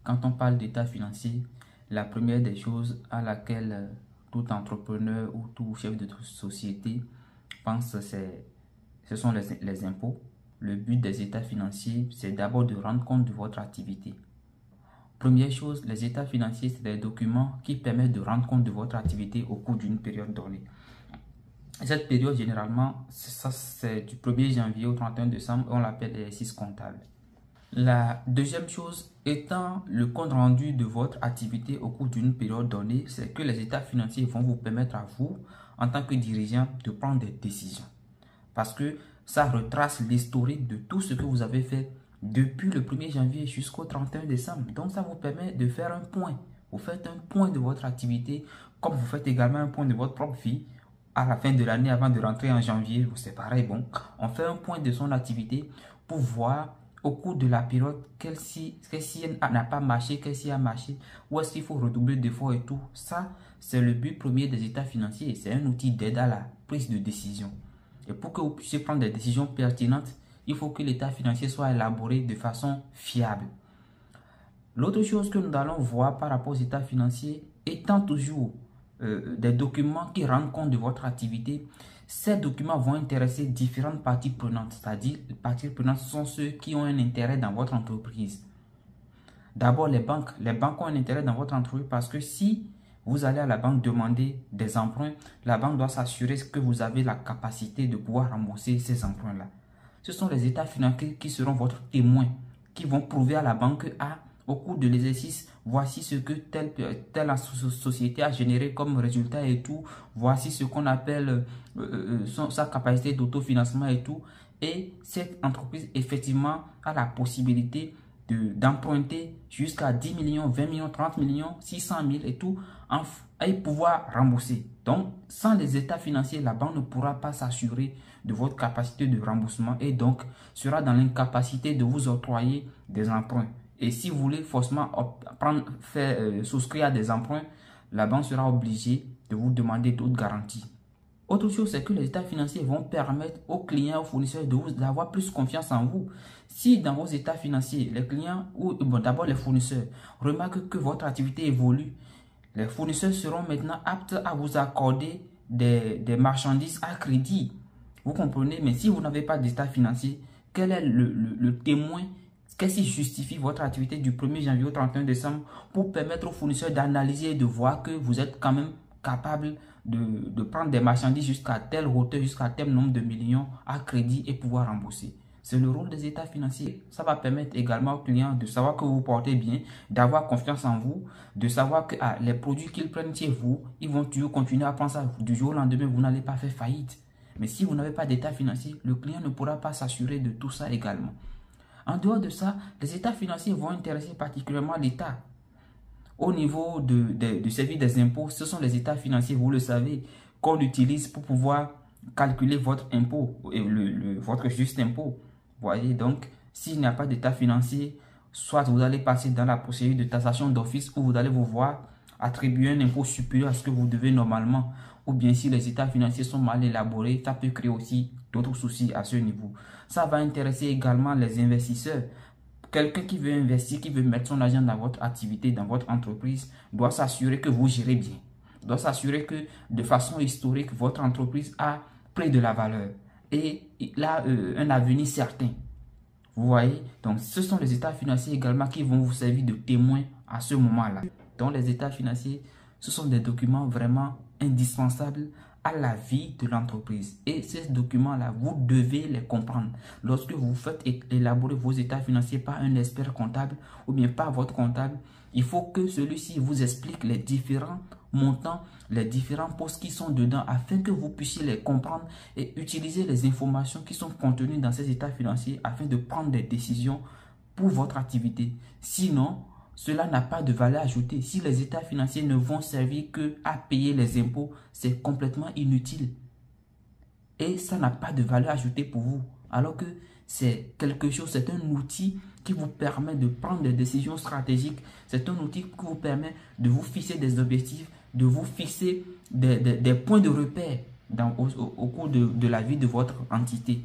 Quand on parle d'état financier, la première des choses à laquelle tout entrepreneur ou tout chef de société pense, ce sont les impôts. Le but des états financiers, c'est d'abord de rendre compte de votre activité. Première chose, les états financiers, c'est des documents qui permettent de rendre compte de votre activité au cours d'une période donnée. Cette période, généralement, c'est du 1er janvier au 31 décembre, on l'appelle l'exercice comptable. La deuxième chose étant le compte rendu de votre activité au cours d'une période donnée, c'est que les états financiers vont vous permettre à vous, en tant que dirigeant, de prendre des décisions. Parce que ça retrace l'historique de tout ce que vous avez fait depuis le 1er janvier jusqu'au 31 décembre. Donc ça vous permet de faire un point. Vous faites un point de votre activité, comme vous faites également un point de votre propre vie. À la fin de l'année, avant de rentrer en janvier, c'est pareil, bon, on fait un point de son activité pour voir au cours de la période qu'est-ce qui n'a pas marché, qu'est-ce qui a marché, où est-ce qu'il faut redoubler d'efforts et tout. Ça, c'est le but premier des états financiers. C'est un outil d'aide à la prise de décision. Et pour que vous puissiez prendre des décisions pertinentes, il faut que l'état financier soit élaboré de façon fiable. L'autre chose que nous allons voir par rapport aux états financiers, étant toujours des documents qui rendent compte de votre activité, ces documents vont intéresser différentes parties prenantes. C'est-à-dire, les parties prenantes sont ceux qui ont un intérêt dans votre entreprise. D'abord, les banques. Les banques ont un intérêt dans votre entreprise parce que si vous allez à la banque demander des emprunts, la banque doit s'assurer que vous avez la capacité de pouvoir rembourser ces emprunts-là. Ce sont les états financiers qui seront votre témoin, qui vont prouver à la banque que au cours de l'exercice, voici ce que telle société a généré comme résultat et tout. Voici ce qu'on appelle sa capacité d'autofinancement et tout. Et cette entreprise, effectivement, a la possibilité d'emprunter jusqu'à 10 millions, 20 millions, 30 millions, 600 000 et tout, et pouvoir rembourser. Donc, sans les états financiers, la banque ne pourra pas s'assurer de votre capacité de remboursement et donc sera dans l'incapacité de vous octroyer des emprunts. Et si vous voulez forcément souscrire à des emprunts, la banque sera obligée de vous demander d'autres garanties. Autre chose, c'est que les états financiers vont permettre aux clients, aux fournisseurs d'avoir plus confiance en vous. Si dans vos états financiers, les clients ou d'abord les fournisseurs remarquent que votre activité évolue, les fournisseurs seront maintenant aptes à vous accorder des marchandises à crédit. Vous comprenez? Mais si vous n'avez pas d'état financier, quel est le témoin? Qu'est-ce qui justifie votre activité du 1er janvier au 31 décembre pour permettre aux fournisseurs d'analyser et de voir que vous êtes quand même capable de prendre des marchandises jusqu'à telle hauteur, jusqu'à tel nombre de millions à crédit et pouvoir rembourser? C'est le rôle des états financiers. Ça va permettre également aux clients de savoir que vous vous portez bien, d'avoir confiance en vous, de savoir que les produits qu'ils prennent chez vous, ils vont toujours continuer à prendre ça du jour au lendemain, vous n'allez pas faire faillite. Mais si vous n'avez pas d'état financier, le client ne pourra pas s'assurer de tout ça également. En dehors de ça, les états financiers vont intéresser particulièrement l'État. Au niveau du service des impôts, ce sont les états financiers, vous le savez, qu'on utilise pour pouvoir calculer votre impôt, votre juste impôt. Vous voyez, donc, s'il n'y a pas d'état financier, soit vous allez passer dans la procédure de taxation d'office où vous allez vous voir attribuer un impôt supérieur à ce que vous devez normalement. Ou bien si les états financiers sont mal élaborés, ça peut créer aussi d'autres soucis à ce niveau. Ça va intéresser également les investisseurs. Quelqu'un qui veut investir, qui veut mettre son argent dans votre activité, dans votre entreprise, doit s'assurer que vous gérez bien. Doit s'assurer que de façon historique, votre entreprise a pris de la valeur et il a un avenir certain. Vous voyez? Donc, ce sont les états financiers également qui vont vous servir de témoins à ce moment-là. Donc, les états financiers, ce sont des documents vraiment indispensables à la vie de l'entreprise. Et ces documents-là, vous devez les comprendre. Lorsque vous faites élaborer vos états financiers par un expert comptable ou bien par votre comptable, il faut que celui-ci vous explique les différents montants, les différents postes qui sont dedans afin que vous puissiez les comprendre et utiliser les informations qui sont contenues dans ces états financiers afin de prendre des décisions pour votre activité. Sinon, cela n'a pas de valeur ajoutée. Si les états financiers ne vont servir qu'à payer les impôts, c'est complètement inutile. Et ça n'a pas de valeur ajoutée pour vous. Alors que c'est quelque chose, c'est un outil qui vous permet de prendre des décisions stratégiques. C'est un outil qui vous permet de vous fixer des objectifs, de vous fixer des points de repère au cours de la vie de votre entité.